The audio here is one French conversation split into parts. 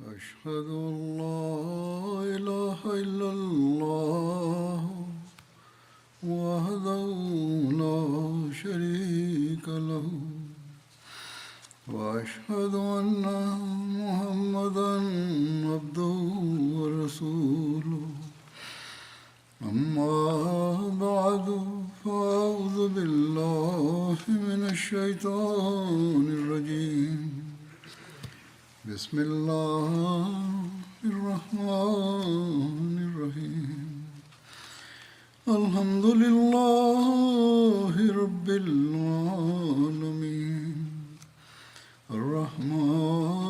أشهد أن لا إله إلا الله وحده لا شريك له وأشهد أن محمدا عبده ورسوله أما بعد فأعوذ بالله من الشيطان الرجيم بسم الله الرحمن الرحيم الحمد لله رب العالمين الرحمن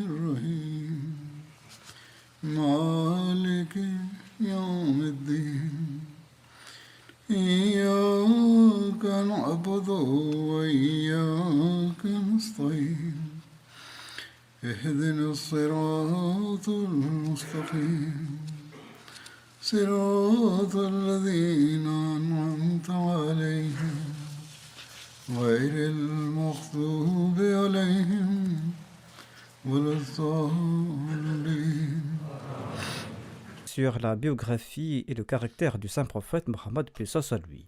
الرحيم مالك يوم الدين إياك نعبد وإياك نستعين اهدنا الصراط المستقيم صراط الذين أنعمت عليهم غير المغضوب عليهم ولا الضالين. Sur la biographie et le caractère du saint prophète Mohammed paix soit lui.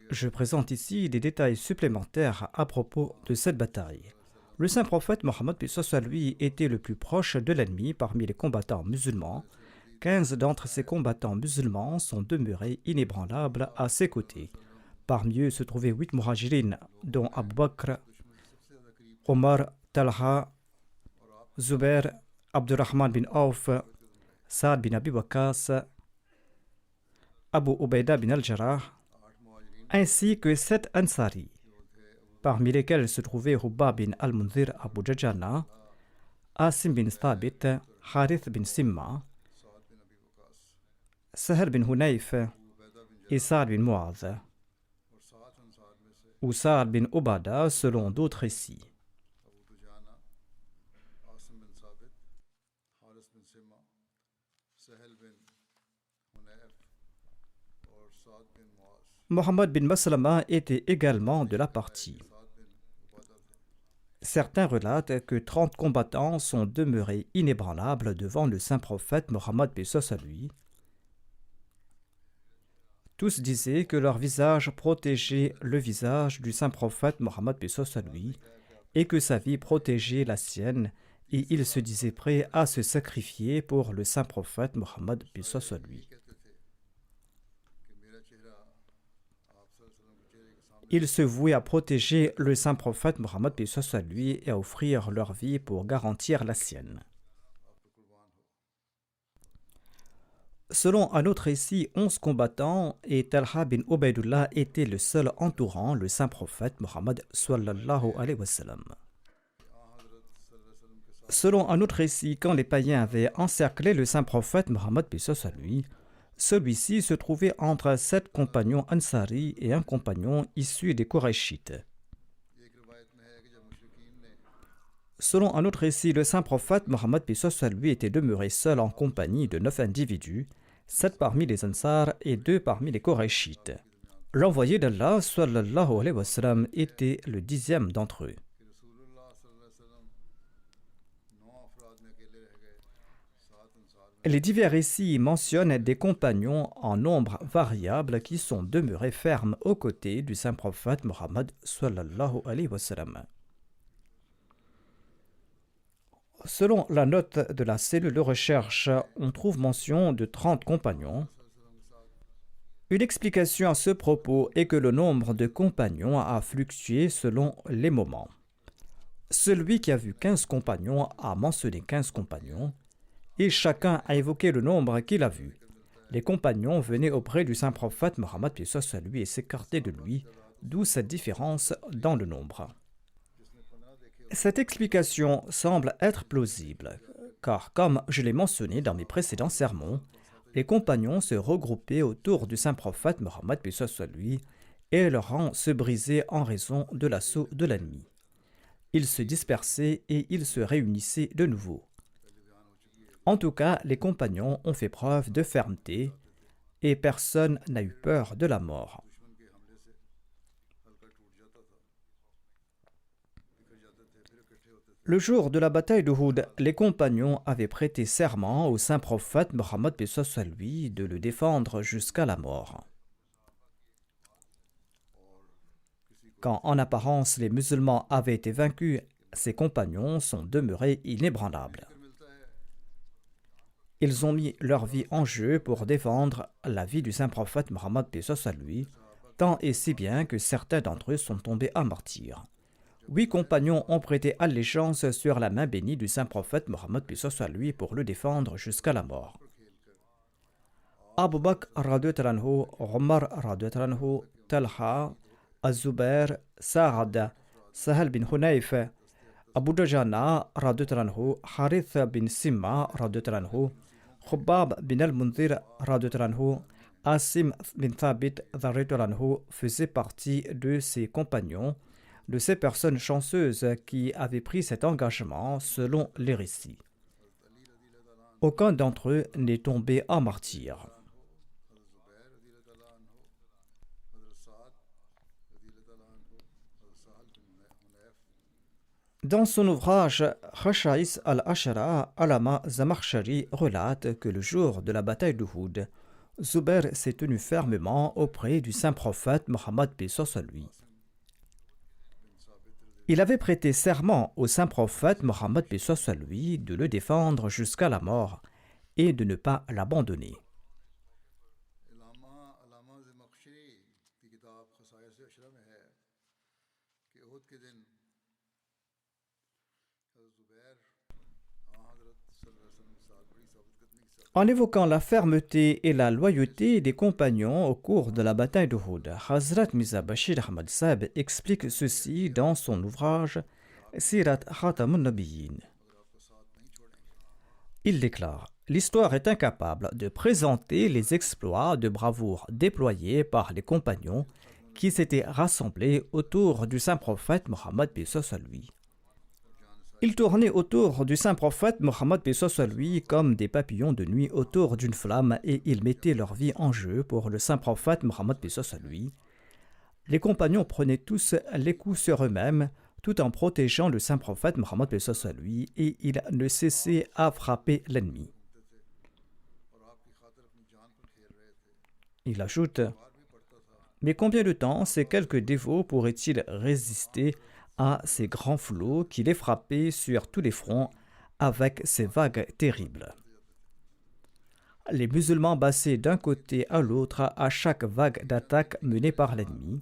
Je présente ici des détails supplémentaires à propos de cette bataille. Le saint prophète Mohammed paix soit lui était le plus proche de l'ennemi parmi les combattants musulmans. 15 d'entre ces combattants musulmans sont demeurés inébranlables à ses côtés. Parmi eux se trouvaient 8 muhajirines, dont Abu Bakr, Omar, Talha, Zubair, Abdurrahman bin Auf, Saad bin Abi Waqqas, Abu Ubaida bin al-Jarrah, ainsi que 7 Ansari, parmi lesquels se trouvaient Hubba bin al-Munzir Abu Jajana, Asim bin Thabit, Harith bin Simma, Sahel bin Hunayf et Saad bin Mu'adh, ou Saad bin Ubada selon d'autres récits. Mohammed bin Maslama était également de la partie. Certains relatent que 30 combattants sont demeurés inébranlables devant le saint prophète Mohammed paix soit lui. Tous disaient que leur visage protégeait le visage du saint prophète Mohammed paix soit lui et que sa vie protégeait la sienne, et ils se disaient prêts à se sacrifier pour le saint prophète Mohammed paix soit lui. Ils se vouaient à protéger le saint prophète Mohammed paix soit lui et à offrir leur vie pour garantir la sienne. Selon un autre récit, 11 combattants et Talha bin Ubaydullah était le seul entourant le saint prophète Mohammed sallallahu alayhi wa sallam. Selon un autre récit, quand les païens avaient encerclé le saint prophète Mohammed paix soit lui, celui-ci se trouvait entre 7 compagnons Ansari et un compagnon issu des Qurayshites. Selon un autre récit, le saint prophète Mohammed paix soit lui était demeuré seul en compagnie de 9 individus, 7 parmi les Ansar et 2 parmi les Qurayshites. L'envoyé d'Allah sallallahu alayhi wa sallam était le 10e d'entre eux. Les divers récits mentionnent des compagnons en nombre variable qui sont demeurés fermes aux côtés du saint prophète Mohammed sallallahu alayhi wa sallam. Selon la note de la cellule de recherche, on trouve mention de 30 compagnons. Une explication à ce propos est que le nombre de compagnons a fluctué selon les moments. Celui qui a vu 15 compagnons a mentionné 15 compagnons, et chacun a évoqué le nombre qu'il a vu. Les compagnons venaient auprès du saint prophète Mohammed paix soit lui et s'écartaient de lui, d'où cette différence dans le nombre. Cette explication semble être plausible, car comme je l'ai mentionné dans mes précédents sermons, les compagnons se regroupaient autour du saint prophète Mohammed paix soit lui et leurs rangs se brisaient en raison de l'assaut de l'ennemi. Ils se dispersaient et ils se réunissaient de nouveau. En tout cas, les compagnons ont fait preuve de fermeté et personne n'a eu peur de la mort. Le jour de la bataille d'Uhud, les compagnons avaient prêté serment au saint prophète Mohammed paix soit lui de le défendre jusqu'à la mort. Quand en apparence les musulmans avaient été vaincus, ses compagnons sont demeurés inébranlables. Ils ont mis leur vie en jeu pour défendre la vie du saint prophète Mohammed paix soit lui, tant et si bien que certains d'entre eux sont tombés à martyrs. 8 compagnons ont prêté allégeance sur la main bénie du saint prophète Mohammed paix soit lui pour le défendre jusqu'à la mort. Abu Bakr radhiyallahu anhu, Omar radhiyallahu anhu, Talha, Az-Zubair, Sa'ad, Sahal bin Hunayf, Abu Dujana radhiyallahu anhu, Harith bin Simma radhiyallahu anhu, Khubab bin al-Munzir radhiyallahu anhu, Asim bin Thabit radhiyallahu anhu faisaient partie de ses compagnons, de ces personnes chanceuses qui avaient pris cet engagement selon les récits. Aucun d'entre eux n'est tombé en martyr. Dans son ouvrage Khasha'is al-Ashara, Alama Zamakhshari relate que le jour de la bataille d'Uhud, Zubair s'est tenu fermement auprès du saint prophète Mohammed paix soit lui. Il avait prêté serment au saint prophète Mohammed paix soit lui de le défendre jusqu'à la mort et de ne pas l'abandonner. En évoquant la fermeté et la loyauté des compagnons au cours de la bataille d'Uhud, Hazrat Mirza Bashir Ahmad Sahib explique ceci dans son ouvrage Sirat Khatamun Nabiyyin. Il déclare: l'histoire est incapable de présenter les exploits de bravoure déployés par les compagnons qui s'étaient rassemblés autour du saint prophète Mohammed paix soit lui. Ils tournaient autour du saint prophète Mohammed paix soit lui comme des papillons de nuit autour d'une flamme et ils mettaient leur vie en jeu pour le saint prophète Mohammed paix soit lui. Les compagnons prenaient tous les coups sur eux-mêmes tout en protégeant le saint prophète Mohammed paix soit lui et ils ne cessaient à frapper l'ennemi. Il ajoute: mais combien de temps ces quelques dévots pourraient-ils résister à ces grands flots qui les frappaient sur tous les fronts avec ces vagues terribles? Les musulmans bassaient d'un côté à l'autre à chaque vague d'attaque menée par l'ennemi.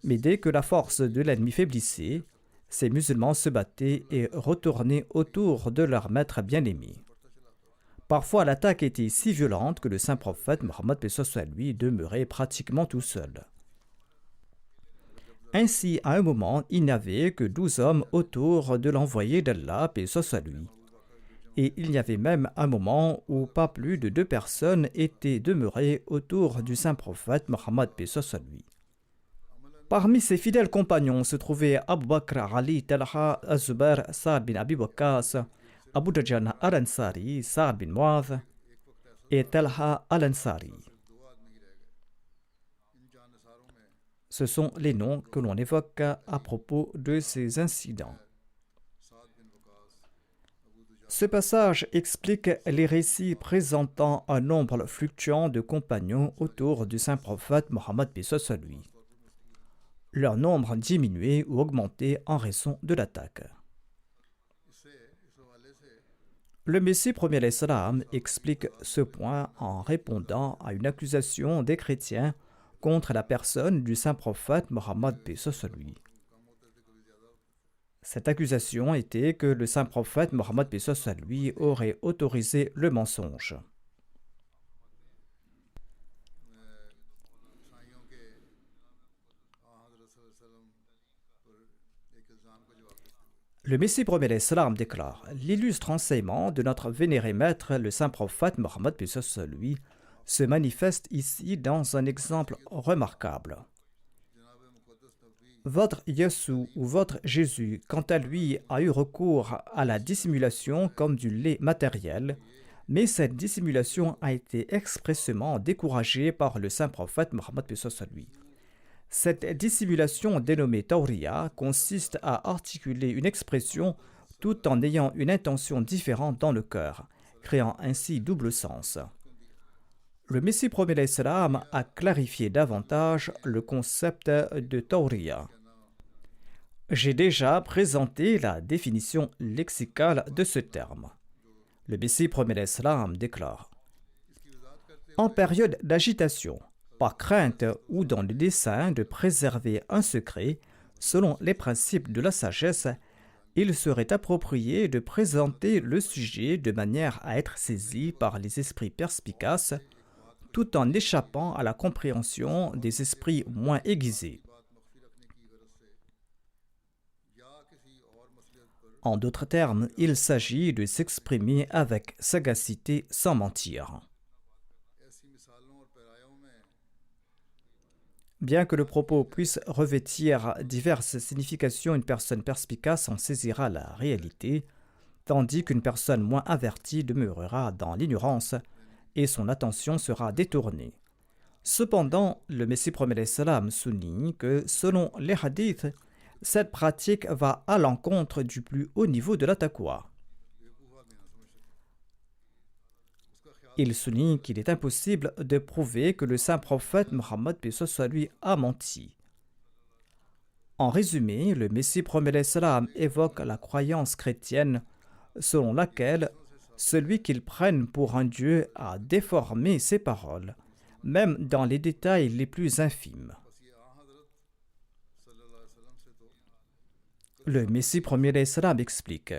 Mais dès que la force de l'ennemi faiblissait, ces musulmans se battaient et retournaient autour de leur maître bien-aimé. Parfois, l'attaque était si violente que le saint prophète Mohammed paix soit lui demeurait pratiquement tout seul. Ainsi, à un moment, il n'y avait que 12 hommes autour de l'envoyé d'Allah, paix soit lui. Et il y avait même un moment où pas plus de 2 personnes étaient demeurées autour du saint prophète Mohammed, paix soit lui. Parmi ses fidèles compagnons se trouvaient Abu Bakr, Ali, Talha, Az-Zubair, Sa'ad bin Abi Waqqas, Abu Dujana al-Ansari, Sa'ad bin Mu'adh et Talha al-Ansari. Ce sont les noms que l'on évoque à propos de ces incidents. Ce passage explique les récits présentant un nombre fluctuant de compagnons autour du saint prophète Mohammed paix soit lui. Leur nombre diminuait ou augmentait en raison de l'attaque. Le Messie premier l'Islam explique ce point en répondant à une accusation des chrétiens contre la personne du saint prophète Mohammed paix soit lui. Cette accusation était que le saint prophète Mohammed paix soit lui aurait autorisé le mensonge. Le Messie premier l'Islam déclare: l'illustre enseignement de notre vénéré maître, le saint prophète Mohammed paix soit lui, se manifeste ici dans un exemple remarquable. Votre Yessou ou votre Jésus, quant à lui, a eu recours à la dissimulation comme du lait matériel, mais cette dissimulation a été expressément découragée par le saint prophète Mohammed paix soit lui. Cette dissimulation dénommée tawriya consiste à articuler une expression tout en ayant une intention différente dans le cœur, créant ainsi double sens. Le Messie premier l'Islam a clarifié davantage le concept de tawriya. J'ai déjà présenté la définition lexicale de ce terme. Le Messie premier l'Islam déclare: en période d'agitation, par crainte ou dans le dessein de préserver un secret, selon les principes de la sagesse, il serait approprié de présenter le sujet de manière à être saisi par les esprits perspicaces, tout en échappant à la compréhension des esprits moins aiguisés. En d'autres termes, il s'agit de s'exprimer avec sagacité sans mentir. Bien que le propos puisse revêtir diverses significations, une personne perspicace en saisira la réalité, tandis qu'une personne moins avertie demeurera dans l'ignorance et son attention sera détournée. Cependant, le Messie premier l'Islam souligne que, selon les hadiths, cette pratique va à l'encontre du plus haut niveau de la taqwa. Il souligne qu'il est impossible de prouver que le saint prophète Mohammed paix soit lui a menti. En résumé, le Messie premier l'Islam évoque la croyance chrétienne selon laquelle celui qu'ils prennent pour un Dieu a déformé ses paroles, même dans les détails les plus infimes. Le Messie premier l'Islam explique: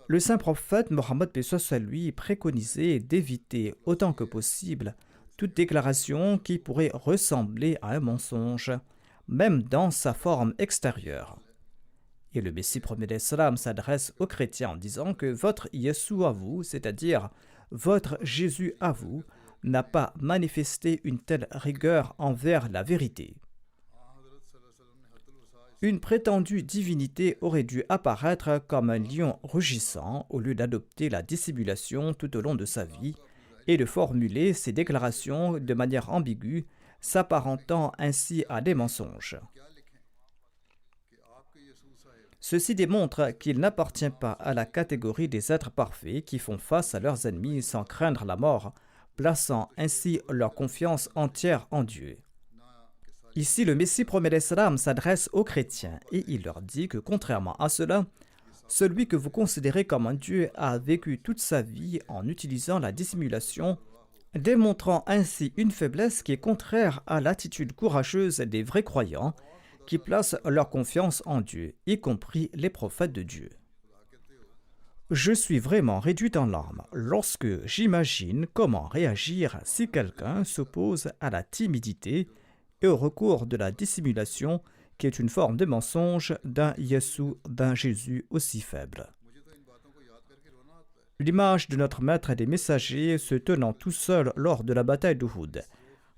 le saint prophète Mohammed paix soit lui préconisait d'éviter autant que possible toute déclaration qui pourrait ressembler à un mensonge, même dans sa forme extérieure. Et le Messie premier l'Islam s'adresse aux chrétiens en disant que votre Yeshua à vous, c'est-à-dire votre Jésus à vous, n'a pas manifesté une telle rigueur envers la vérité. Une prétendue divinité aurait dû apparaître comme un lion rugissant au lieu d'adopter la dissimulation tout au long de sa vie et de formuler ses déclarations de manière ambiguë, s'apparentant ainsi à des mensonges. Ceci démontre qu'il n'appartient pas à la catégorie des êtres parfaits qui font face à leurs ennemis sans craindre la mort, plaçant ainsi leur confiance entière en Dieu. Ici, le Messie premier l'Islam s'adresse aux chrétiens et il leur dit que, contrairement à cela, celui que vous considérez comme un Dieu a vécu toute sa vie en utilisant la dissimulation, démontrant ainsi une faiblesse qui est contraire à l'attitude courageuse des vrais croyants qui placent leur confiance en Dieu, y compris les prophètes de Dieu. Je suis vraiment réduit en larmes lorsque j'imagine comment réagir si quelqu'un s'oppose à la timidité et au recours de la dissimulation, qui est une forme de mensonge d'un Jésus aussi faible. L'image de notre maître et des messagers se tenant tout seul lors de la bataille d'Uhud,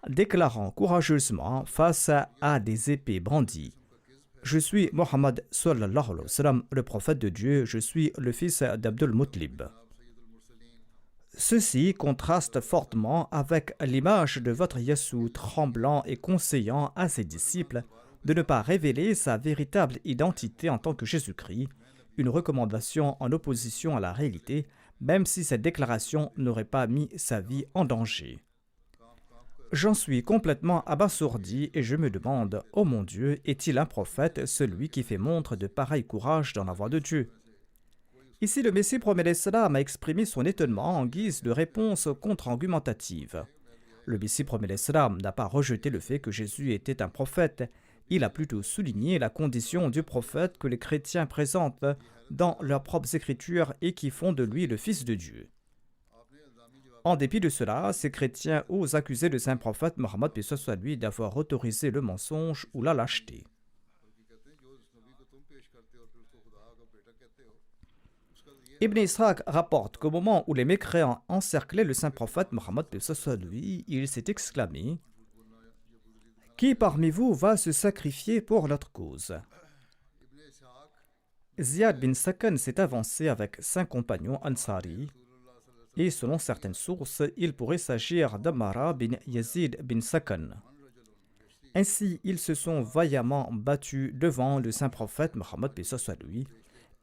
déclarant courageusement face à des épées brandies: je suis Mohammed sallallahu alayhi wa sallam, le prophète de Dieu, je suis le fils d'Abdul Muttalib. Ceci contraste fortement avec l'image de votre Yeshua tremblant et conseillant à ses disciples de ne pas révéler sa véritable identité en tant que Jésus-Christ, une recommandation en opposition à la réalité, même si cette déclaration n'aurait pas mis sa vie en danger. J'en suis complètement abasourdi et je me demande, ô mon Dieu, est-il un prophète, celui qui fait montre de pareil courage dans la voie de Dieu? Ici, le Messie premier l'Islam a exprimé son étonnement en guise de réponse contre-argumentative. Le Messie premier l'Islam n'a pas rejeté le fait que Jésus était un prophète, il a plutôt souligné la condition du prophète que les chrétiens présentent dans leurs propres écritures et qui font de lui le Fils de Dieu. En dépit de cela, ces chrétiens osent accuser le saint prophète Mohammed paix soit lui d'avoir autorisé le mensonge ou la lâcheté. Ibn Ishaq rapporte qu'au moment où les mécréants encerclaient le saint prophète Mohammed paix soit lui, il s'est exclamé: qui parmi vous va se sacrifier pour notre cause? Ziyad bin Sakan s'est avancé avec 5 compagnons Ansari, et selon certaines sources, il pourrait s'agir d'Amara bin Yazid bin Sakan. Ainsi, ils se sont vaillamment battus devant le saint prophète Mohammed paix soit lui,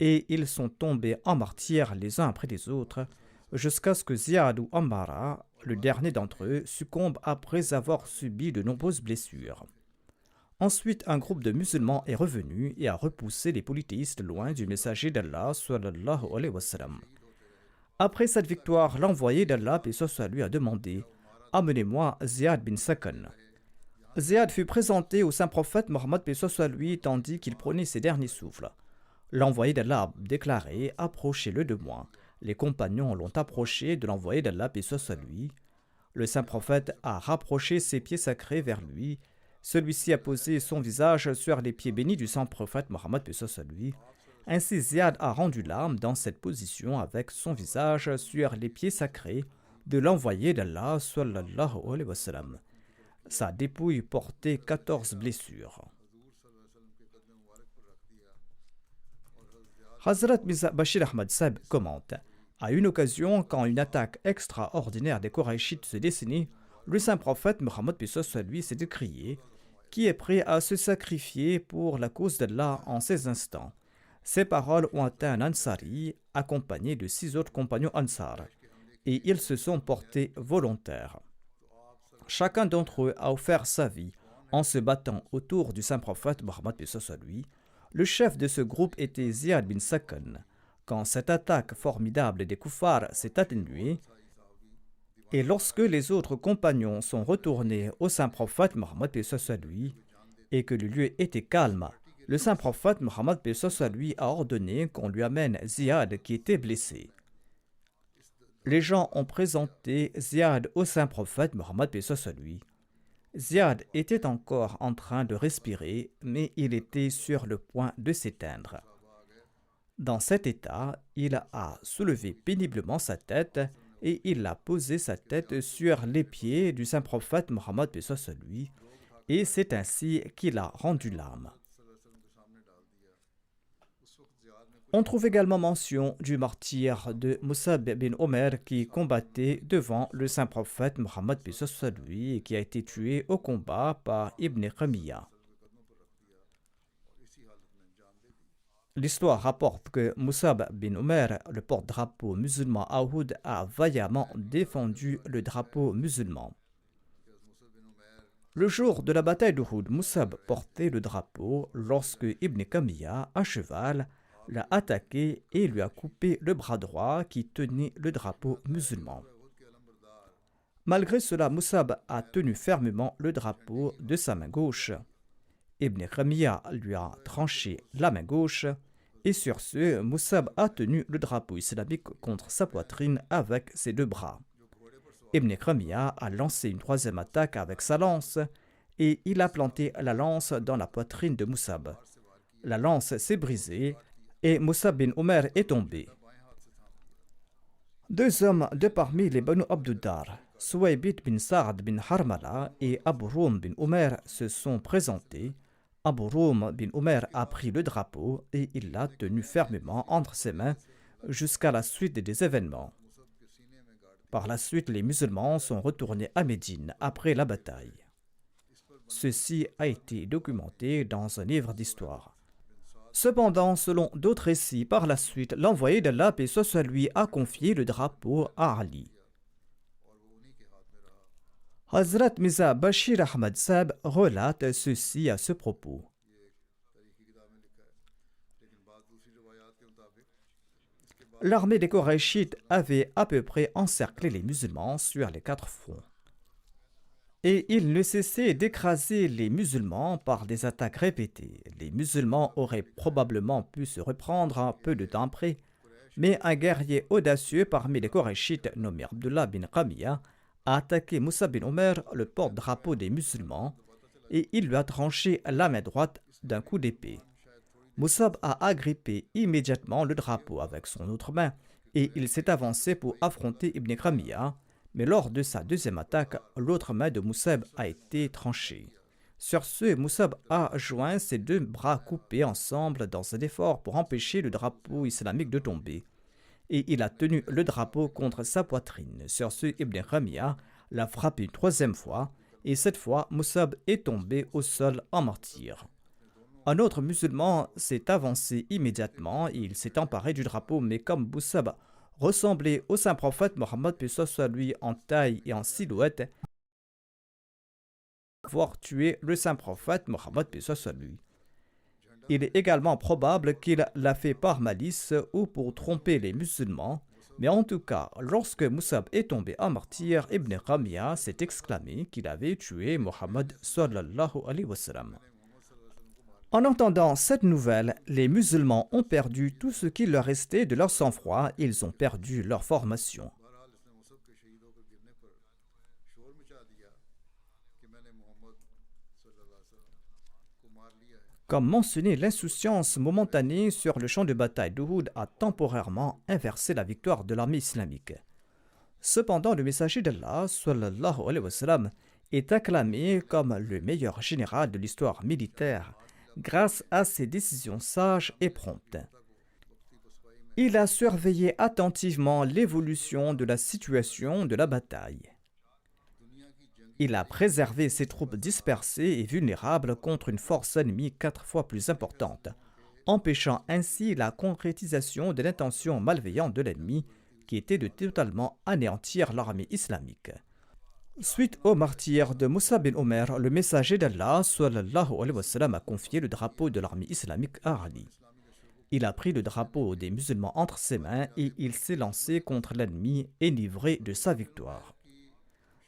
et ils sont tombés en martyrs les uns après les autres, jusqu'à ce que Ziyad ou Ammara, le dernier d'entre eux, succombe après avoir subi de nombreuses blessures. Ensuite, un groupe de musulmans est revenu et a repoussé les polythéistes loin du messager d'Allah sallallahu alayhi wa sallam. Après cette victoire, l'envoyé d'Allah paix soit lui a demandé « Amenez-moi Ziyad bin Sakan ». Ziyad fut présenté au saint prophète Mohammed paix soit lui tandis qu'il prenait ses derniers souffles. L'envoyé d'Allah a déclaré « Approchez-le de moi ». Les compagnons l'ont approché de l'envoyé d'Allah paix soit lui. Le saint prophète a rapproché ses pieds sacrés vers lui. Celui-ci a posé son visage sur les pieds bénis du saint prophète Mohammed paix soit lui. Ainsi Ziyad a rendu l'âme dans cette position avec son visage sur les pieds sacrés de l'envoyé d'Allah sallallahu alayhi wa sallam. Sa dépouille portait 14 blessures. Hazrat Mirza Bashir Ahmad Sahib commente: à une occasion, quand une attaque extraordinaire des Qurayshites se dessinait, le saint prophète Mohammed paix soit lui s'est écrié: qui est prêt à se sacrifier pour la cause d'Allah en ces instants? Ces paroles ont atteint un Ansari accompagné de 6 autres compagnons Ansar, et ils se sont portés volontaires. Chacun d'entre eux a offert sa vie en se battant autour du saint prophète Mohammed paix soit lui. Le chef de ce groupe était Ziyad bin Sakan. Quand cette attaque formidable des Koufars s'est atténuée, et lorsque les autres compagnons sont retournés au saint prophète Mohammed paix soit lui, et que le lieu était calme, le saint prophète Mohammed paix soit lui a ordonné qu'on lui amène Ziyad qui était blessé. Les gens ont présenté Ziyad au saint prophète Mohammed paix soit lui. Ziyad était encore en train de respirer, mais il était sur le point de s'éteindre. Dans cet état, il a soulevé péniblement sa tête et il a posé sa tête sur les pieds du saint prophète Mohammed paix soit lui, et c'est ainsi qu'il a rendu l'âme. On trouve également mention du martyr de Musab bin Omer qui combattait devant le saint prophète Mohammed paix soit lui et qui a été tué au combat par Ibn Qamiya. L'histoire rapporte que Musab bin Omer, le porte-drapeau musulman Aoud, a vaillamment défendu le drapeau musulman. Le jour de la bataille d'Uhud, Musab portait le drapeau lorsque Ibn Qamiya, à cheval, l'a attaqué et lui a coupé le bras droit qui tenait le drapeau musulman. Malgré cela, Musab a tenu fermement le drapeau de sa main gauche. Ibn Qamiya lui a tranché la main gauche et sur ce, Musab a tenu le drapeau islamique contre sa poitrine avec ses 2 bras. Ibn Qamiya a lancé une 3e attaque avec sa lance et il a planté la lance dans la poitrine de Musab. La lance s'est brisée et Musab bin Omer est tombé. 2 hommes de parmi les Banu Abduddar, Suwaybit bin Sa'd bin Harmala et Abu Rum bin Omer, se sont présentés. Abu Rum bin Omer a pris le drapeau et il l'a tenu fermement entre ses mains jusqu'à la suite des événements. Par la suite, les musulmans sont retournés à Médine après la bataille. Ceci a été documenté dans un livre d'histoire. Cependant, selon d'autres récits, par la suite, l'envoyé d'Allah paix soit lui a confié le drapeau à Ali. Hazrat Mirza Bashir Ahmad Sahib relate ceci à ce propos. L'armée des Qurayshites avait à peu près encerclé les musulmans sur les 4 fronts. Et ils ne cessaient d'écraser les musulmans par des attaques répétées. Les musulmans auraient probablement pu se reprendre un peu de temps après, mais un guerrier audacieux parmi les Qurayshites nommé Abdullah bin Qamiya a attaqué Musab bin Omer, le porte-drapeau des musulmans, et il lui a tranché la main droite d'un coup d'épée. Musab a agrippé immédiatement le drapeau avec son autre main et il s'est avancé pour affronter Ibn Qamiya, mais lors de sa 2e attaque, l'autre main de Musab a été tranchée. Sur ce, Musab a joint ses 2 bras coupés ensemble dans un effort pour empêcher le drapeau islamique de tomber. Et il a tenu le drapeau contre sa poitrine. Sur ce, Ibn Qamiya l'a frappé une 3e fois et cette fois, Musab est tombé au sol en martyr. Un autre musulman s'est avancé immédiatement et il s'est emparé du drapeau, mais comme Musab ressemblait au saint prophète Mohammed, puis soit lui en taille et en silhouette, avoir tué le saint prophète Mohammed, puis soit lui. Il est également probable qu'il l'a fait par malice ou pour tromper les musulmans, mais en tout cas, lorsque Musab est tombé en martyr, Ibn Qamiya s'est exclamé qu'il avait tué Mohammed sallallahu alayhi wa sallam. En entendant cette nouvelle, les musulmans ont perdu tout ce qui leur restait de leur sang-froid, ils ont perdu leur formation. Comme mentionné, l'insouciance momentanée sur le champ de bataille d'Uhud a temporairement inversé la victoire de l'armée islamique. Cependant, le messager d'Allah sallallahu alayhi wa sallam est acclamé comme le meilleur général de l'histoire militaire grâce à ses décisions sages et promptes. Il a surveillé attentivement l'évolution de la situation de la bataille. Il a préservé ses troupes dispersées et vulnérables contre une force ennemie 4 fois plus importante, empêchant ainsi la concrétisation de l'intention malveillante de l'ennemi qui était de totalement anéantir l'armée islamique. Suite au martyr de Moussa bin Omer, le messager d'Allah sallallahu alayhi wa sallam a confié le drapeau de l'armée islamique à Ali. Il a pris le drapeau des musulmans entre ses mains et il s'est lancé contre l'ennemi enivré de sa victoire.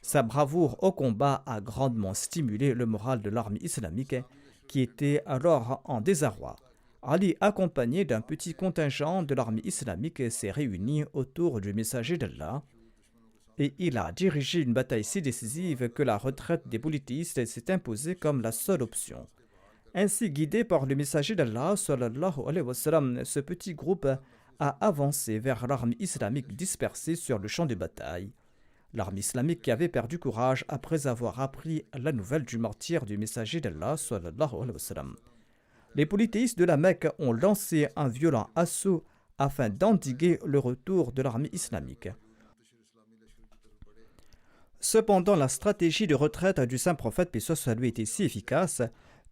Sa bravoure au combat a grandement stimulé le moral de l'armée islamique qui était alors en désarroi. Ali, accompagné d'un petit contingent de l'armée islamique, s'est réuni autour du messager d'Allah et il a dirigé une bataille si décisive que la retraite des polythéistes s'est imposée comme la seule option. Ainsi, guidé par le messager d'Allah, sallallahu alayhi wa sallam, ce petit groupe a avancé vers l'armée islamique dispersée sur le champ de bataille. L'armée islamique qui avait perdu courage après avoir appris la nouvelle du martyr du messager d'Allah, sallallahu alayhi wa sallam. Les polythéistes de la Mecque ont lancé un violent assaut afin d'endiguer le retour de l'armée islamique. Cependant, la stratégie de retraite du saint prophète, paix soit lui, était si efficace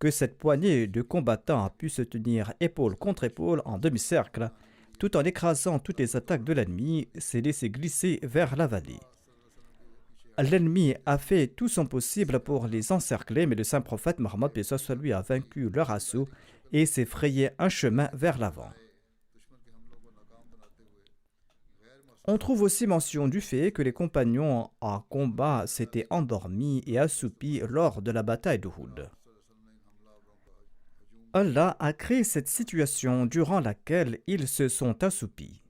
que cette poignée de combattants a pu se tenir épaule contre épaule en demi-cercle, tout en écrasant toutes les attaques de l'ennemi, s'est laissé glisser vers la vallée. L'ennemi a fait tout son possible pour les encercler, mais le saint prophète Mohammed, paix soit lui, a vaincu leur assaut et s'est frayé un chemin vers l'avant. On trouve aussi mention du fait que les compagnons en combat s'étaient endormis et assoupis lors de la bataille d'Uhud. Allah a créé cette situation durant laquelle ils se sont assoupis.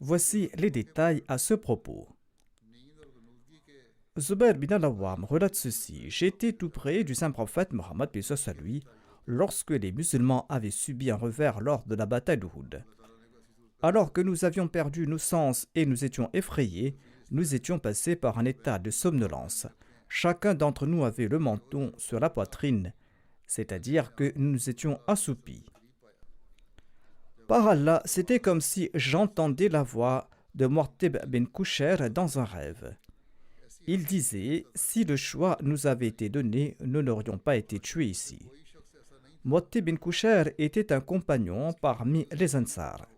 Voici les détails à ce propos. Zubair bin al-Awwam relate ceci: j'étais tout près du saint prophète Mohammed, paix soit lui, lorsque les musulmans avaient subi un revers lors de la bataille d'Uhud. Alors que nous avions perdu nos sens et nous étions effrayés, nous étions passés par un état de somnolence. Chacun d'entre nous avait le menton sur la poitrine, c'est-à-dire que nous nous étions assoupis. Par Allah, c'était comme si j'entendais la voix de Mu'attib bin Kusher dans un rêve. Il disait: si le choix nous avait été donné, nous n'aurions pas été tués ici. Mu'attib bin Kusher était un compagnon parmi les Ansar.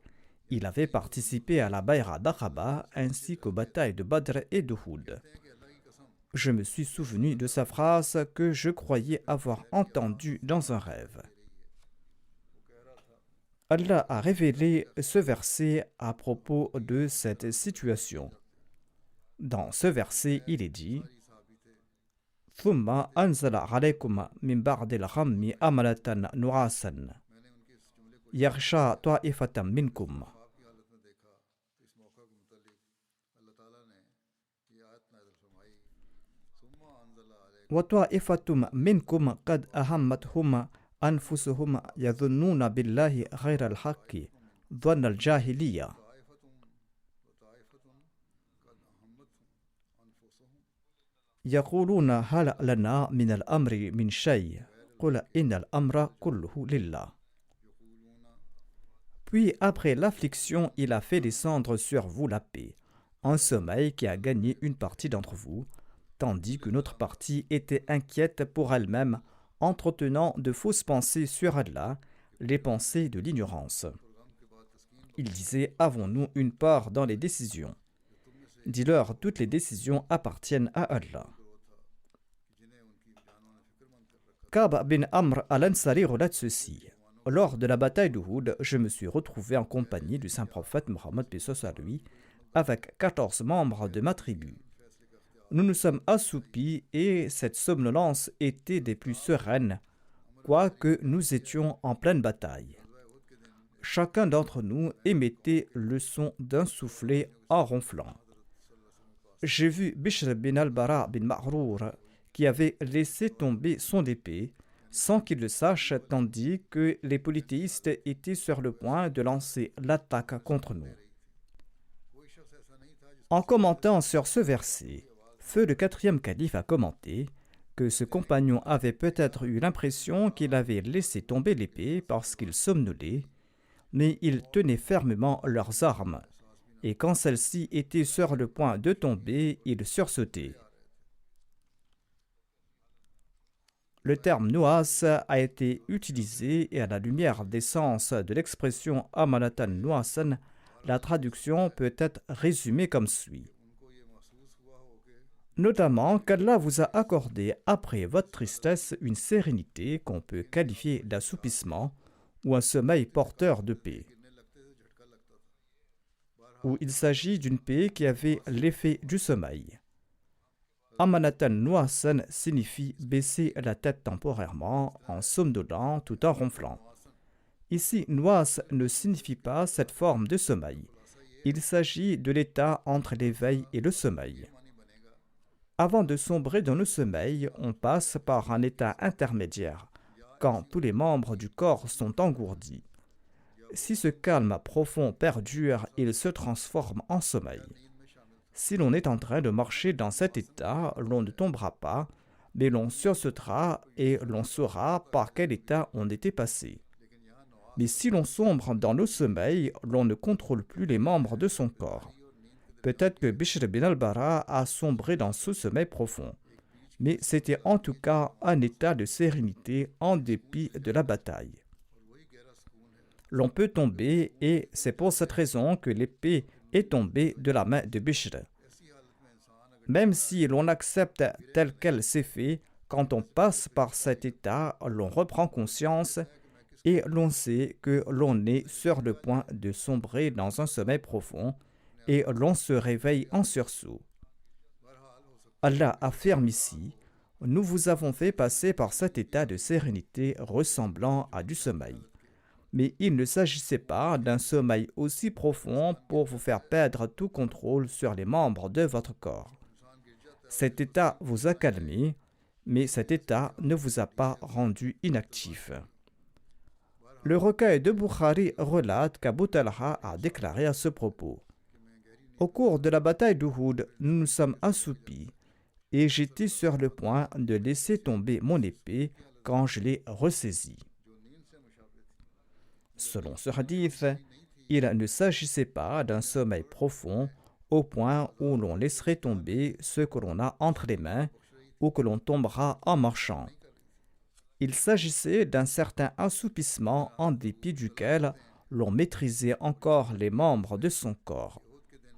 Il avait participé à la Bayra d'Aqaba ainsi qu'aux batailles de Badr et d'Uhud. Je me suis souvenu de sa phrase que je croyais avoir entendue dans un rêve. Allah a révélé ce verset à propos de cette situation. Dans ce verset, il est dit: Thumma anzala alaykum min ba'dil ghammi amalatan nu'asan yaghsha ta'ifatan minkum wa ta'ifatum minkum qad ahammathum anfusuhum yadhunnuna billahi ghayra al-haqqi dhanna al-jahiliyya يقولون هل لنا من الأمر من شيء قل إن الأمر كله لله. Puis après l'affliction, il a fait descendre sur vous la paix, un sommeil qui a gagné une partie d'entre vous. tandis qu'une autre partie était inquiète pour elle-même, entretenant de fausses pensées sur Allah, les pensées de l'ignorance. Il disait: avons-nous une part dans les décisions? Dis-leur: toutes les décisions appartiennent à Allah. Ka'b bin Amr al-Ansari relate ceci: lors de la bataille d'Uhud, je me suis retrouvé en compagnie du saint prophète Mohammed paix soit sur lui, avec 14 membres de ma tribu. Nous nous sommes assoupis et cette somnolence était des plus sereines, quoique nous étions en pleine bataille. Chacun d'entre nous émettait le son d'un soufflet en ronflant. J'ai vu Bishr bin al-Bara bin Ma'rour qui avait laissé tomber son épée sans qu'il le sache, tandis que les polythéistes étaient sur le point de lancer l'attaque contre nous. En commentant sur ce verset, Feu le 4e calife a commenté que ce compagnon avait peut-être eu l'impression qu'il avait laissé tomber l'épée parce qu'il somnolait, mais ils tenaient fermement leurs armes, et quand celles-ci étaient sur le point de tomber, ils sursautaient. Le terme nuas a été utilisé et à la lumière des sens de l'expression amanatan nuasan, la traduction peut être résumée comme suit. Notamment qu'Allah vous a accordé après votre tristesse une sérénité qu'on peut qualifier d'assoupissement ou un sommeil porteur de paix. Ou il s'agit d'une paix qui avait l'effet du sommeil. Amanatan nuasan signifie baisser la tête temporairement en somnolant tout en ronflant. Ici, nuas ne signifie pas cette forme de sommeil. Il s'agit de l'état entre l'éveil et le sommeil. Avant de sombrer dans le sommeil, on passe par un état intermédiaire, quand tous les membres du corps sont engourdis. Si ce calme profond perdure, il se transforme en sommeil. Si l'on est en train de marcher dans cet état, l'on ne tombera pas, mais l'on sursautera et l'on saura par quel état on était passé. Mais si l'on sombre dans le sommeil, l'on ne contrôle plus les membres de son corps. Peut-être que Bishr bin al-Bara a sombré dans ce sommeil profond, mais c'était en tout cas un état de sérénité en dépit de la bataille. L'on peut tomber et c'est pour cette raison que l'épée est tombée de la main de Bishr. Même si l'on accepte tel qu'elle s'est fait, quand on passe par cet état, l'on reprend conscience et l'on sait que l'on est sur le point de sombrer dans un sommeil profond et l'on se réveille en sursaut. Allah affirme ici: nous vous avons fait passer par cet état de sérénité ressemblant à du sommeil. Mais il ne s'agissait pas d'un sommeil aussi profond pour vous faire perdre tout contrôle sur les membres de votre corps. Cet état vous a calmé, mais cet état ne vous a pas rendu inactif. Le recueil de Bukhari relate qu'Abu Talha a déclaré à ce propos: au cours de la bataille d'Uhud, nous nous sommes assoupis et j'étais sur le point de laisser tomber mon épée quand je l'ai ressaisie. Selon ce hadith, il ne s'agissait pas d'un sommeil profond au point où l'on laisserait tomber ce que l'on a entre les mains ou que l'on tombera en marchant. Il s'agissait d'un certain assoupissement en dépit duquel l'on maîtrisait encore les membres de son corps.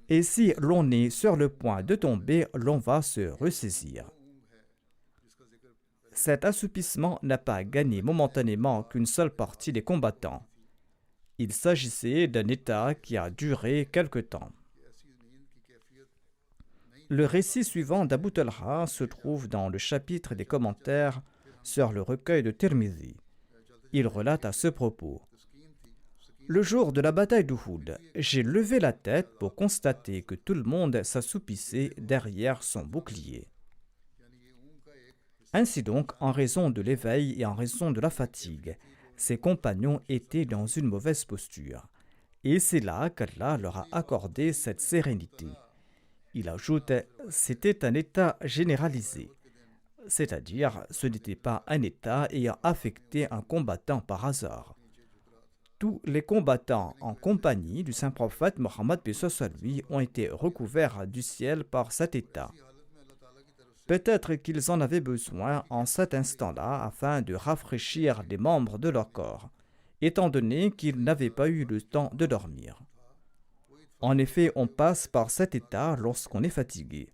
Et si l'on est sur le point de tomber, l'on va se ressaisir. Cet assoupissement n'a pas gagné momentanément qu'une seule partie des combattants. Il s'agissait d'un état qui a duré quelque temps. Le récit suivant d'Abu Talha se trouve dans le chapitre des commentaires sur le recueil de Tirmidhi. Il relate à ce propos: le jour de la bataille d'Uhud, j'ai levé la tête pour constater que tout le monde s'assoupissait derrière son bouclier. Ainsi donc, en raison de l'éveil et en raison de la fatigue, ses compagnons étaient dans une mauvaise posture. Et c'est là qu'Allah leur a accordé cette sérénité. Il ajoute: c'était un état généralisé. C'est-à-dire, ce n'était pas un état ayant affecté un combattant par hasard. Tous les combattants en compagnie du saint prophète Mohammed paix soit sur lui ont été recouverts du ciel par cet état. Peut-être qu'ils en avaient besoin en cet instant-là afin de rafraîchir les membres de leur corps, étant donné qu'ils n'avaient pas eu le temps de dormir. En effet, on passe par cet état lorsqu'on est fatigué.